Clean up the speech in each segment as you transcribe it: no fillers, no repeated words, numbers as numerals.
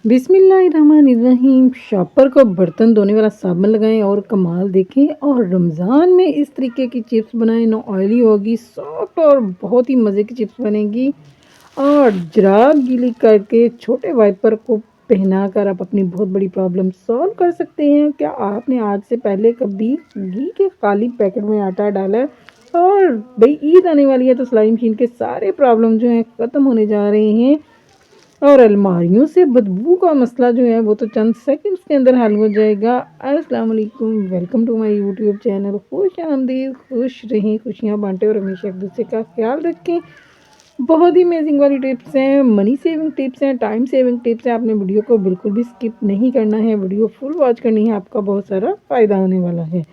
बिस्मिल्लाहिर्रहमानिर्रहीम। शॉपर को बर्तन धोने वाला साबुन लगाएं और कमाल देखें। और रमज़ान में इस तरीके की चिप्स बनाएं, नो ऑयली होगी, सॉफ्ट और बहुत ही मज़े की चिप्स बनेगी। और जुराब गीली करके छोटे वाइपर को पहनाकर आप अपनी बहुत बड़ी प्रॉब्लम सॉल्व कर सकते हैं। क्या आपने आज से पहले कभी घी के खाली पैकेट में आटा डाला है? और भाई ईद आने वाली है तो सिलाई मशीन के सारे प्रॉब्लम जो हैं ख़त्म होने जा रहे हैं। और अलमारियों से बदबू का मसला जो है वो तो चंद सेकंड्स के अंदर हल हो जाएगा। अस्सलाम वालेकुम, welcome to my YouTube channel. खुश आमदीद, खुश रहें, खुशियाँ बांटें और हमेशा एक दूसरे का ख्याल रखें। बहुत ही अमेजिंग वाली टिप्स हैं, मनी सेविंग टिप्स हैं, टाइम सेविंग टिप्स हैं। आपने वीडियो को बिल्कुल भी स्किप नहीं करना है, वीडियो फुल वॉच करनी है, आपका बहुत सारा फ़ायदा होने वाला है।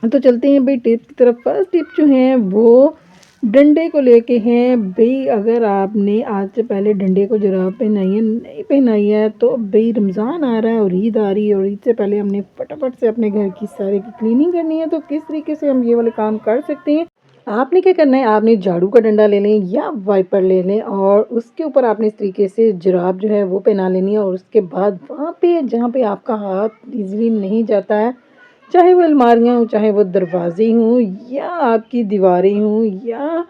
तो चलते हैं भाई टिप्स की तरफ। फर्स्ट टिप जो है वो डंडे को लेके हैं। भाई अगर आपने आज से पहले डंडे को जुराब पहनाई है, नहीं पहनाई है, तो भाई रमज़ान आ रहा है और ईद आ रही है और ईद से पहले हमने फटाफट से अपने घर की सारे की क्लीनिंग करनी है। तो किस तरीके से हम ये वाले काम कर सकते हैं? आपने क्या करना है, आपने झाड़ू का डंडा ले लें या वाइपर ले लें और उसके ऊपर आपने इस तरीके से जुराब जो है वो पहना लेनी है। और उसके बाद वहाँ पे जहाँ पे आपका हाथ ईजिली नहीं जाता है, चाहे वो अलमारियाँ हों, चाहे वो दरवाजे हों या आपकी दीवारें हों या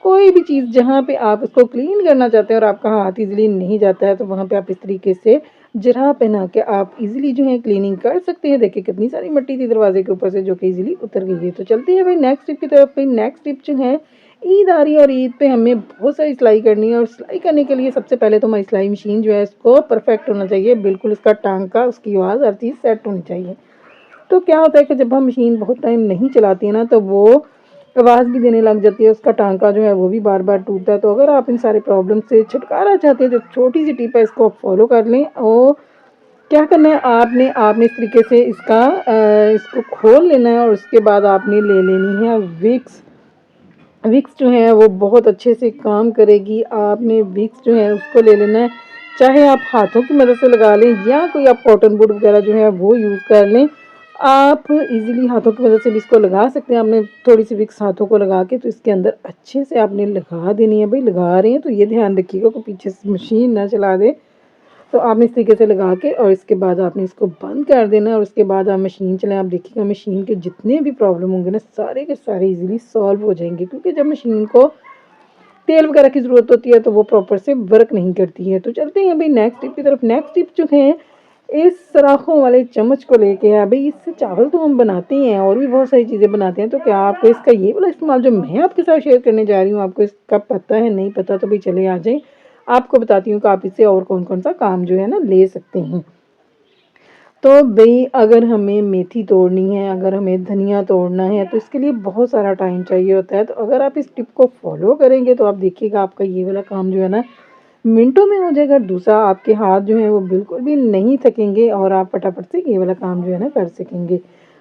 कोई भी चीज़ जहाँ पे आप उसको क्लीन करना चाहते हैं और आपका हाथ ईजिली नहीं जाता है, तो वहाँ पे आप इस तरीके से जरा पहना के आप इजीली जो है क्लीनिंग कर सकते हैं। देखिए कितनी सारी मिट्टी थी दरवाजे के ऊपर से जो कि इजीली उतर गई है। तो चलते हैं भाई नेक्स्ट टिप की तरफ। भाई नेक्स्ट टिप जो है, ईद आ रही है और ईद पे हमें बहुत सारी सिलाई करनी है। और सिलाई करने के लिए सबसे पहले तो हमारी सिलाई मशीन जो है इसको परफेक्ट होना चाहिए, बिल्कुल इसका टांका, उसकी आवाज़, हर चीज़ सेट होनी चाहिए। तो क्या होता है कि जब हम मशीन बहुत टाइम नहीं चलाती है ना, तो वो आवाज़ भी देने लग जाती है, उसका टांका जो है वो भी बार बार टूटता है। तो अगर आप इन सारे प्रॉब्लम से छुटकारा चाहते हैं, जो छोटी सी टिप है इसको आप फॉलो कर लें। और क्या करना है, आपने आपने इस तरीके से इसको खोल लेना है और उसके बाद आपने ले लेनी है विक्स। विक्स जो है वो बहुत अच्छे से काम करेगी। आपने विक्स जो है उसको ले लेना है, चाहे आप हाथों की मदद से लगा लें या कोई आप कॉटन बुड वगैरह जो है वो यूज़ कर लें। आप इजीली हाथों की मदद से भी इसको लगा सकते हैं। आपने थोड़ी सी विक्स हाथों को लगा के तो इसके अंदर अच्छे से आपने लगा देनी है। भाई लगा रहे हैं तो ये ध्यान रखिएगा कि पीछे से मशीन ना चला दे। तो आपने इस तरीके से लगा के और इसके बाद आपने इसको बंद कर देना और उसके बाद आप मशीन चलाएं। आप देखिएगा मशीन के जितने भी प्रॉब्लम होंगे ना, सारे के सारे इजीली सॉल्व हो जाएंगे, क्योंकि जब मशीन को तेल वगैरह की ज़रूरत होती है तो वो प्रॉपर से वर्क नहीं करती है। तो चलते हैं भाई नेक्स्ट टिप की तरफ। नेक्स्ट टिप जो है इस सराखों वाले चम्मच को लेके है। भाई इससे चावल तो हम बनाते हैं और भी बहुत सारी चीज़ें बनाते हैं। तो क्या आपको इसका ये वाला इस्तेमाल जो मैं आपके साथ शेयर करने जा रही हूँ, आपको इसका पता है? नहीं पता तो भाई चले आ जाए, आपको बताती हूँ कि आप इससे और कौन कौन सा काम जो है ना ले सकते हैं। तो भई अगर हमें मेथी तोड़नी है, अगर हमें धनिया तोड़ना है, तो इसके लिए बहुत सारा टाइम चाहिए होता है। तो अगर आप इस टिप को फॉलो करेंगे तो आप देखिएगा आपका ये वाला काम जो है ना मिनटों में हो जाएगा। दूसरा, आपके हाथ जो हैं वो बिल्कुल भी नहीं थकेंगे और आप फटाफट से ये वाला काम जो है ना कर सकेंगे।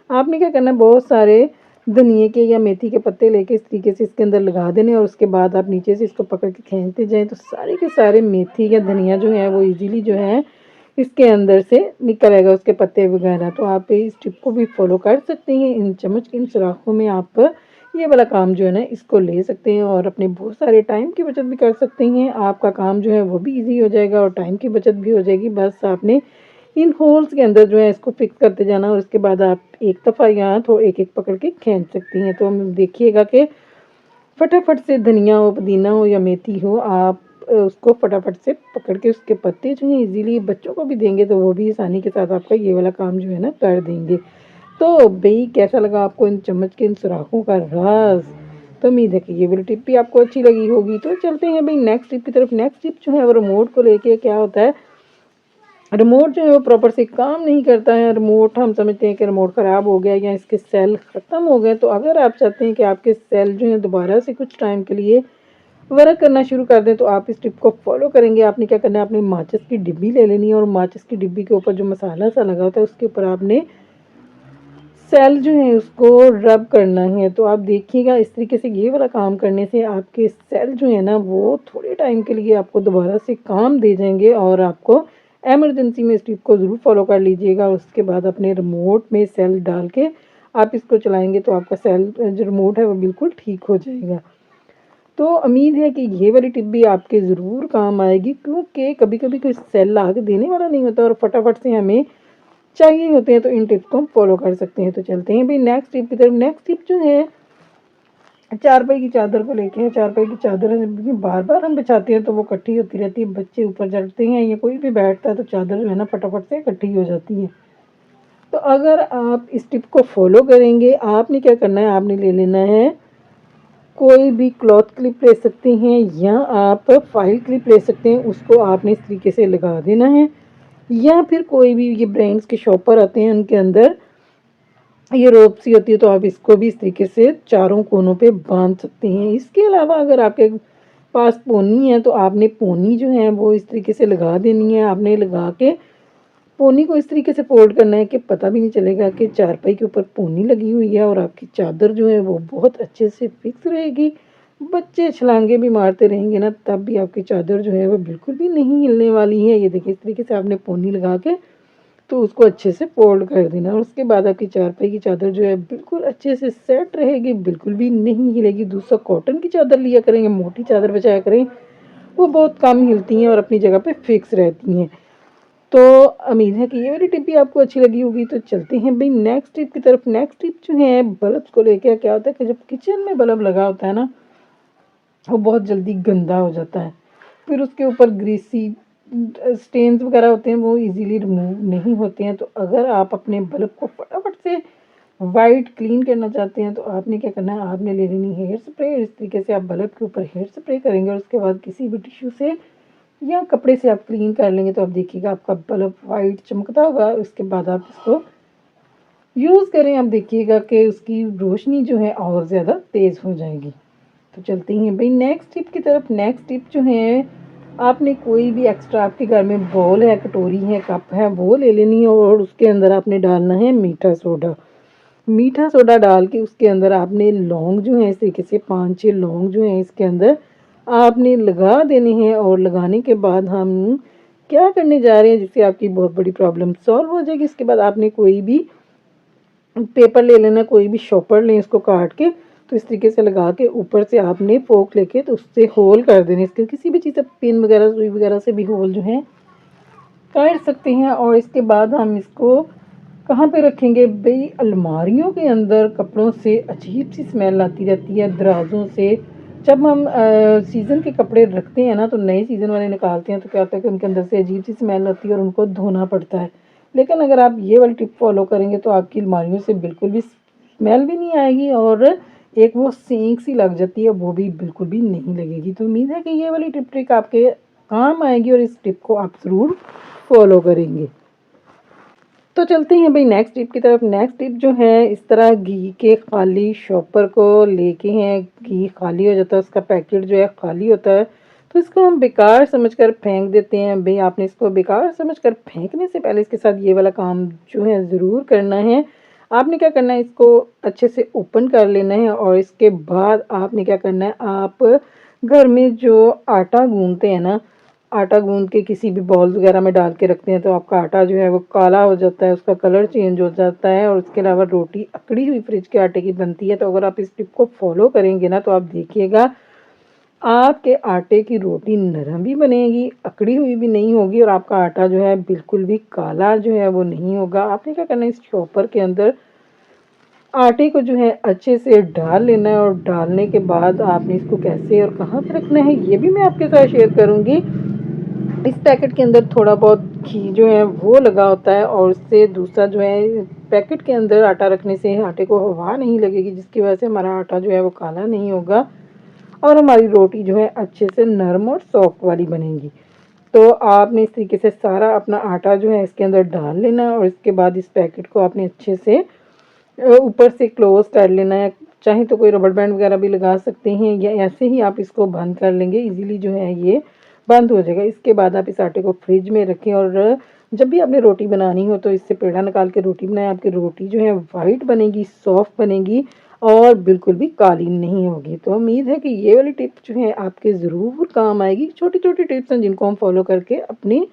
आपने क्या करना है, बहुत सारे धनिये के या मेथी के पत्ते लेके इस तरीके से इसके अंदर लगा देने और उसके बाद आप नीचे से इसको पकड़ के खींचते जाएँ, तो सारे के सारे मेथी या धनिया जो है वो ईज़िली जो है इसके अंदर से निकल आएगा, उसके पत्ते वगैरह। तो आप इस टिप को भी फॉलो कर सकते हैं। इन चम्मच के इन सुराखों में आप ये वाला काम जो है ना इसको ले सकते हैं और अपने बहुत सारे टाइम की बचत भी कर सकते हैं। आपका काम जो है वो भी ईज़ी हो जाएगा और टाइम की बचत भी हो जाएगी। बस आपने इन होल्स के अंदर जो है इसको फिक्स करते जाना और उसके बाद आप एक दफ़ा यहाँ तो एक-एक पकड़ के खींच सकती हैं। तो हम देखिएगा कि फटाफट से धनिया हो, पुदीना हो या मेथी हो, आप उसको फटाफट से पकड़ के उसके पत्ते जो हैं इज़िली बच्चों को भी देंगे तो वो भी आसानी के साथ आपका ये वाला काम जो है ना कर देंगे। तो भई कैसा लगा आपको इन चम्मच के इन सुराखों का राज़? तो उम्मीद है कि ये वाली टिप भी आपको अच्छी लगी होगी। तो चलते हैं भई नेक्स्ट टिप की तरफ। नेक्स्ट टिप जो है वो रिमोट को लेके क्या होता है, रिमोट जो है वो प्रॉपर से काम नहीं करता है। रिमोट हम समझते हैं कि रिमोट ख़राब हो गया या इसके सेल ख़त्म हो गए। तो अगर आप चाहते हैं कि आपके सेल जो हैं दोबारा से कुछ टाइम के लिए वर्क करना शुरू कर दें, तो आप इस टिप को फॉलो करेंगे। आपने क्या करना है, आपने माचिस की डिब्बी ले लेनी है और माचिस की डिब्बी के ऊपर जो मसाला सा लगा होता है उसके ऊपर आपने सेल जो है उसको रब करना है। तो आप देखिएगा इस तरीके से ये वाला काम करने से आपके सेल जो है ना वो थोड़े टाइम के लिए आपको दोबारा से काम दे जाएंगे। और आपको इमरजेंसी में इस टिप को ज़रूर फॉलो कर लीजिएगा। उसके बाद अपने रिमोट में सेल डाल के आप इसको चलाएंगे तो आपका सेल जो रिमोट है वो बिल्कुल ठीक हो जाएगा। तो उम्मीद है कि ये वाली टिप भी आपके ज़रूर काम आएगी, क्योंकि कभी-कभी कोई सेल ला के देने वाला नहीं होता और फटाफट से हमें चाहिए होते हैं, तो इन टिप्स को हम फ़ॉलो कर सकते हैं। तो चलते हैं भई नेक्स्ट टिप की तरफ। नेक्स्ट टिप जो है चारपाई की चादर को लेके है। चारपाई की चादर बार-बार हम बिछाते हैं तो वो इकट्ठी होती रहती है, बच्चे ऊपर चढ़ते हैं या कोई भी बैठता है तो चादर जो है ना फटाफट से इकट्ठी हो जाती है। तो अगर आप इस टिप को फ़ॉलो करेंगे, आपने क्या करना है, आपने ले लेना है कोई भी क्लॉथ क्लिप ले सकते हैं या आप फाइल क्लिप ले सकते हैं, उसको आपने इस तरीके से लगा देना है। या फिर कोई भी ये ब्रांड्स के शॉपर आते हैं, उनके अंदर ये रोप सी होती है, तो आप इसको भी इस तरीके से चारों कोनों पे बांध सकते हैं। इसके अलावा अगर आपके पास पोनी है तो आपने पोनी जो है वो इस तरीके से लगा देनी है। आपने लगा के पोनी को इस तरीके से फोल्ड करना है कि पता भी नहीं चलेगा कि चारपाई के ऊपर पोनी लगी हुई है, और आपकी चादर जो है वो बहुत अच्छे से फिक्स रहेगी। बच्चे छलांगे भी मारते रहेंगे ना, तब भी आपकी चादर जो है वो बिल्कुल भी नहीं हिलने वाली है। ये देखिए, इस तरीके से आपने पोनी लगा के तो उसको अच्छे से फोल्ड कर देना, और उसके बाद आपकी चारपाई की चादर जो है बिल्कुल अच्छे से सेट रहेगी, बिल्कुल भी नहीं हिलेगी। दूसरा कॉटन की चादर लिया करेंगे, मोटी चादर बचाया करें, वो बहुत कम हिलती हैं और अपनी जगह पे फिक्स रहती हैं। तो उम्मीद है कि ये वाली टिप भी आपको अच्छी लगी होगी। तो चलते हैं भाई नेक्स्ट टिप की तरफ। नेक्स्ट टिप जो है बल्ब को लेकर। क्या होता है कि जब किचन में बल्ब लगा होता है ना, वो बहुत जल्दी गंदा हो जाता है, फिर उसके ऊपर ग्रीसी स्टेन्स वगैरह होते हैं, वो इजीली रिमूव नहीं होते हैं। तो अगर आप अपने बल्ब को फटाफट से वाइट क्लीन करना चाहते हैं तो आपने क्या करना है, आपने ले लेनी हेयर स्प्रे। इस तरीके से आप बल्ब के ऊपर हेयर स्प्रे करेंगे और उसके बाद किसी भी टिश्यू से या कपड़े से आप क्लीन कर लेंगे, तो आप देखिएगा आपका बल्ब वाइट चमकता होगा। उसके बाद आप इसको यूज़ करें, आप देखिएगा कि उसकी रोशनी जो है और ज़्यादा तेज़ हो जाएगी। तो चलते हैं भाई नेक्स्ट टिप की तरफ। नेक्स्ट टिप जो है, आपने कोई भी एक्स्ट्रा आपके घर में बाउल है, कटोरी है, कप है, वो ले लेनी है और उसके अंदर आपने डालना है मीठा सोडा। मीठा सोडा डाल के उसके अंदर आपने लौंग जो है इस तरीके से 5-6 लौंग जो है इसके अंदर आपने लगा देने हैं, और लगाने के बाद हम क्या करने जा रहे हैं जिससे आपकी बहुत बड़ी प्रॉब्लम सॉल्व हो जाएगी। इसके बाद आपने कोई भी पेपर ले लेना, कोई भी शॉपर लें, इसको काट के तो इस तरीके से लगा के ऊपर से आपने फोक लेके तो उससे होल कर देने। इसके किसी भी चीज़ से पिन वगैरह सुई वगैरह से भी होल जो है कर सकते हैं। और इसके बाद हम इसको कहाँ पे रखेंगे भाई, अलमारियों के अंदर। कपड़ों से अजीब सी स्मेल आती रहती है, दराजों से। जब हम सीज़न के कपड़े रखते हैं ना, तो नए सीज़न वाले निकालते हैं तो क्या होता है कि उनके अंदर से अजीब सी स्मेल आती है और उनको धोना पड़ता है। लेकिन अगर आप ये वाली टिप फॉलो करेंगे तो आपकी अलमारियों से बिल्कुल भी स्मेल भी नहीं आएगी, और एक वो सेंक सी लग जाती है, वो भी बिल्कुल भी नहीं लगेगी। तो उम्मीद है कि ये वाली टिप ट्रिक आपके काम आएगी और इस टिप को आप ज़रूर फॉलो करेंगे। तो चलते हैं भाई नेक्स्ट टिप की तरफ। नेक्स्ट टिप जो है, इस तरह घी के खाली शॉपर को लेके हैं, घी खाली हो जाता है, उसका पैकेट जो है खाली होता है, तो इसको हम बेकार समझकर फेंक देते हैं। भाई आपने इसको बेकार समझकर फेंकने से पहले इसके साथ ये वाला काम जो है ज़रूर करना है। आपने क्या करना है, इसको अच्छे से ओपन कर लेना है, और इसके बाद आपने क्या करना है, आप घर में जो आटा गूंदते हैं ना, आटा गूंद के किसी भी बॉल वगैरह में डाल के रखते हैं तो आपका आटा जो है वो काला हो जाता है, उसका कलर चेंज हो जाता है, और उसके अलावा रोटी अकड़ी हुई फ्रिज के आटे की बनती है। तो अगर आप इस टिप को फॉलो करेंगे ना, तो आप देखिएगा आपके आटे की रोटी नरम भी बनेगी, अकड़ी हुई भी नहीं होगी, और आपका आटा जो है बिल्कुल भी काला जो है वो नहीं होगा। आपने क्या करना है, इस चॉपर के अंदर आटे को जो है अच्छे से डाल लेना है, और डालने के बाद आपने इसको कैसे और कहाँ पे रखना है ये भी मैं आपके साथ शेयर करूँगी। इस पैकेट के अंदर थोड़ा बहुत घी जो है वो लगा होता है, और उससे दूसरा जो है, पैकेट के अंदर आटा रखने से आटे को हवा नहीं लगेगी, जिसकी वजह से हमारा आटा जो है वो काला नहीं होगा, और हमारी रोटी जो है अच्छे से नरम और सॉफ्ट वाली बनेगी। तो आपने इस तरीके से सारा अपना आटा जो है इसके अंदर डाल लेना है, और इसके बाद इस पैकेट को आपने अच्छे से ऊपर से क्लोज कर लेना है। चाहे तो कोई रबड़ बैंड वगैरह भी लगा सकते हैं, या ऐसे ही आप इसको बंद कर लेंगे, इजीली जो है ये बंद हो जाएगा। इसके बाद आप इस आटे को फ्रिज में रखें, और जब भी आपने रोटी बनानी हो तो इससे पेड़ा निकाल के रोटी बनाएं। आपकी रोटी जो है वाइट बनेगी, सॉफ्ट बनेगी, और बिल्कुल भी काली नहीं होगी। तो उम्मीद है कि ये वाली टिप जो है आपके ज़रूर काम आएगी। छोटी छोटी टिप्स हैं जिनको हम फॉलो करके अपनी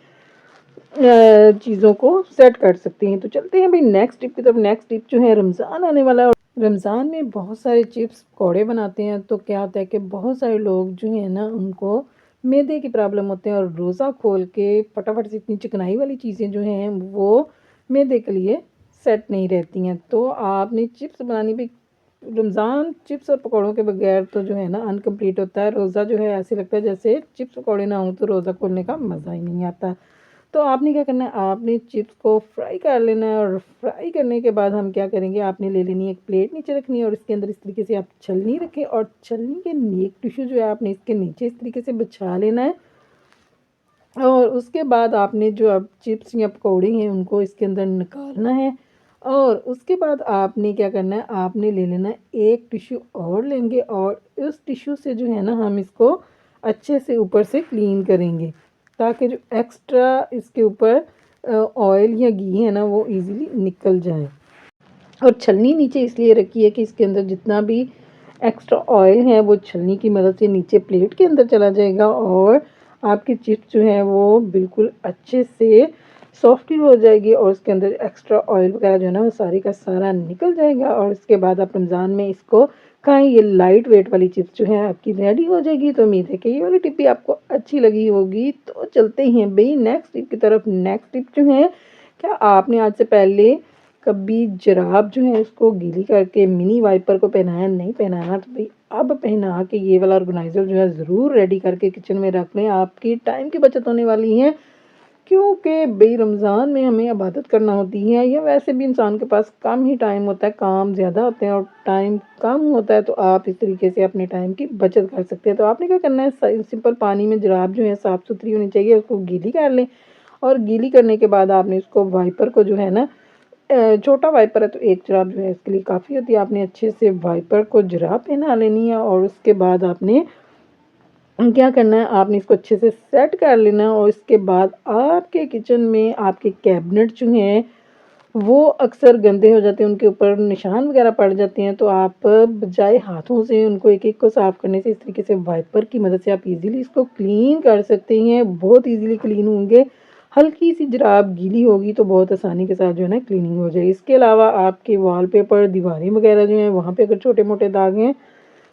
चीज़ों को सेट कर सकते हैं। तो चलते हैं भाई नेक्स्ट टिप की तरफ। नेक्स्ट टिप जो है, रमज़ान आने वाला है, रमज़ान में बहुत सारे चिप्स पकौड़े बनाते हैं तो क्या होता है कि बहुत सारे लोग जो है ना उनको मैदे की प्रॉब्लम होते हैं और रोज़ा खोल के फटाफट से इतनी चिकनाई वाली चीज़ें जो हैं वो मैदे के लिए सेट नहीं रहती हैं। तो आपने चिप्स बनानी भी रमज़ान चिप्स और पकौड़ों के बगैर तो जो है ना अनकम्प्लीट होता है। रोज़ा जो है ऐसे लगता है जैसे चिप्स पकौड़े ना हों तो रोज़ा खोलने का मज़ा ही नहीं आता। तो आपने क्या करना है, आपने चिप्स को फ्राई कर लेना है और फ्राई करने के बाद हम क्या करेंगे, आपने ले लेनी है एक प्लेट नीचे रखनी है और इसके अंदर इस तरीके से आप छलनी रखें और छलनी के एक टिश्यू जो है आपने इसके नीचे इस तरीके से बिछा लेना है। और उसके बाद आपने जो अब चिप्स या पकौड़े हैं उनको इसके अंदर निकालना है और उसके बाद आपने क्या करना है, आपने ले लेना है एक टिश्यू और लेंगे और उस टिश्यू से जो है ना हम इसको अच्छे से ऊपर से क्लीन करेंगे ताकि जो एक्स्ट्रा इसके ऊपर ऑयल या घी है ना वो इजीली निकल जाए। और छलनी नीचे इसलिए रखी है कि इसके अंदर जितना भी एक्स्ट्रा ऑयल है वो छलनी की मदद से नीचे प्लेट के अंदर चला जाएगा और आपकी चिप्स जो है वो बिल्कुल अच्छे से सॉफ्ट हो जाएगी और उसके अंदर एक्स्ट्रा ऑयल वगैरह जो है ना वो सारी का सारा निकल जाएगा और उसके बाद आप रमज़ान में इसको खाएं। ये लाइट वेट वाली चिप्स जो है आपकी रेडी हो जाएगी। तो उम्मीद है कि ये वाली टिप भी आपको अच्छी लगी होगी। तो चलते हैं भाई नेक्स्ट टिप की तरफ। नेक्स्ट टिप जो है, क्या आपने आज से पहले कभी जुराब जो है उसको गीली करके मिनी वाइपर को पहनाया? नहीं पहनाना तो भाई अब पहना के ये वाला ऑर्गेनाइज़र जो है ज़रूर रेडी करके किचन में रख लें, आपकी टाइम की बचत होने वाली है। क्योंकि भाई रमज़ान में हमें इबादत करना होती है या वैसे भी इंसान के पास कम ही टाइम होता है, काम ज़्यादा होते हैं और टाइम कम होता है, तो आप इस तरीके से अपने टाइम की बचत कर सकते हैं। तो आपने क्या करना है, सिंपल पानी में जुराब जो है साफ़ सुथरी होनी चाहिए, उसको गीली कर लें और गीली करने के बाद आपने उसको वाइपर को जो है ना छोटा वाइपर है तो एक जुराब जो है इसके लिए काफ़ी होती है। आपने अच्छे से वाइपर को जुराब पहना लेनी है और उसके बाद आपने क्या करना है, आपने इसको अच्छे से सेट कर लेना है और इसके बाद आपके किचन में आपके कैबिनेट जो हैं वो अक्सर गंदे हो जाते हैं, उनके ऊपर निशान वगैरह पड़ जाते हैं। तो आप बजाय हाथों से उनको एक एक को साफ़ करने से इस तरीके से वाइपर की मदद से आप इजीली इसको क्लीन कर सकते हैं। बहुत इजीली क्लीन होंगे। हल्की सी जुराब गीली होगी तो बहुत आसानी के साथ जो है ना क्लीनिंग हो जाएगी। इसके अलावा आपके वॉलपेपर, दीवारें वगैरह जो हैं वहाँ पे अगर छोटे मोटे दाग हैं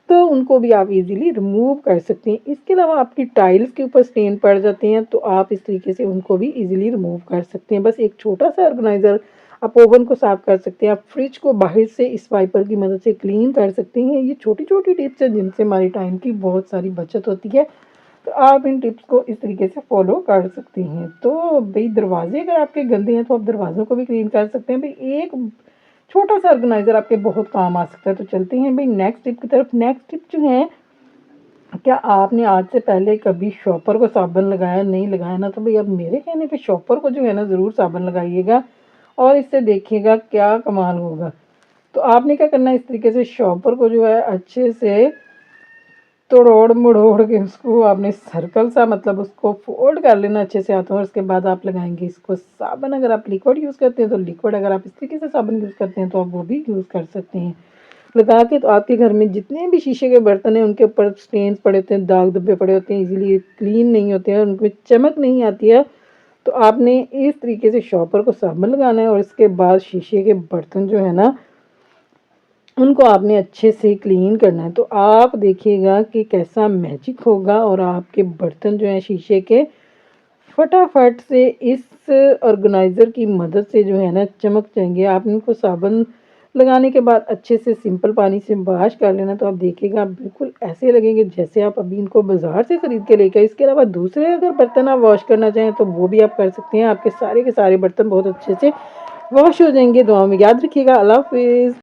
तो उनको भी आप इजीली रिमूव कर सकते हैं। इसके अलावा आपकी टाइल्स के ऊपर स्टेन पड़ जाते हैं तो आप इस तरीके से उनको भी इजीली रिमूव कर सकते हैं। बस एक छोटा सा ऑर्गेनाइज़र, आप ओवन को साफ़ कर सकते हैं, आप फ्रिज को बाहर से इस वाइपर की मदद से क्लीन कर सकते हैं। ये छोटी-छोटी टिप्स हैं जिनसे हमारी टाइम की बहुत सारी बचत होती है। तो आप इन टिप्स को इस तरीके से फ़ॉलो कर सकती हैं। तो भई दरवाज़े अगर आपके गंदे हैं तो आप दरवाज़ों को भी क्लीन कर सकते हैं। भई एक छोटा-सा ऑर्गेनाइज़र आपके बहुत काम आ सकता है। तो चलते हैं भई नेक्स्ट टिप की तरफ। नेक्स्ट टिप जो है, क्या आपने आज से पहले कभी शॉपर को साबुन लगाया? नहीं लगाया ना, तो भई अब मेरे कहने पे शॉपर को जो है ना ज़रूर साबुन लगाइएगा और इससे देखिएगा क्या कमाल होगा। तो आपने क्या करना है, इस तरीके से शॉपर को जो है अच्छे से तोड़-मड़ोड़ के उसको आपने सर्कल सा मतलब उसको फ़ोल्ड कर लेना अच्छे से हाथों और उसके बाद आप लगाएँगे इसको साबुन। अगर आप लिक्विड यूज़ करते हैं तो लिक्विड, अगर आप इस तरीके से साबुन यूज़ करते हैं तो आप वो भी यूज़ कर सकते हैं। लगा के तो आपके घर में जितने भी शीशे के बर्तन हैं उनके ऊपर स्टेन्स पड़े होते हैं, दाग धब्बे पड़े होते हैं, इज़िली क्लीन नहीं होते हैं, उनमें चमक नहीं आती है। तो आपने इस तरीके से शॉपर को साबुन लगाना है और इसके बाद शीशे के बर्तन जो है ना उनको आपने अच्छे से क्लीन करना है। तो आप देखिएगा कि कैसा मैजिक होगा और आपके बर्तन जो हैं शीशे के फटाफट से इस ऑर्गेनाइज़र की मदद से जो है ना चमक जाएँगे। आप इनको साबुन लगाने के बाद अच्छे से सिंपल पानी से वॉश कर लेना, तो आप देखिएगा बिल्कुल ऐसे लगेंगे जैसे आप अभी इनको बाज़ार से ख़रीद के लेके आए। इसके अलावा दूसरे अगर बर्तन आप वॉश करना चाहें तो वो भी आप कर सकते हैं। आपके सारे के सारे बर्तन बहुत अच्छे से वॉश हो जाएँगे। दुआ में याद रखिएगा। अल्लाह हाफ़िज़।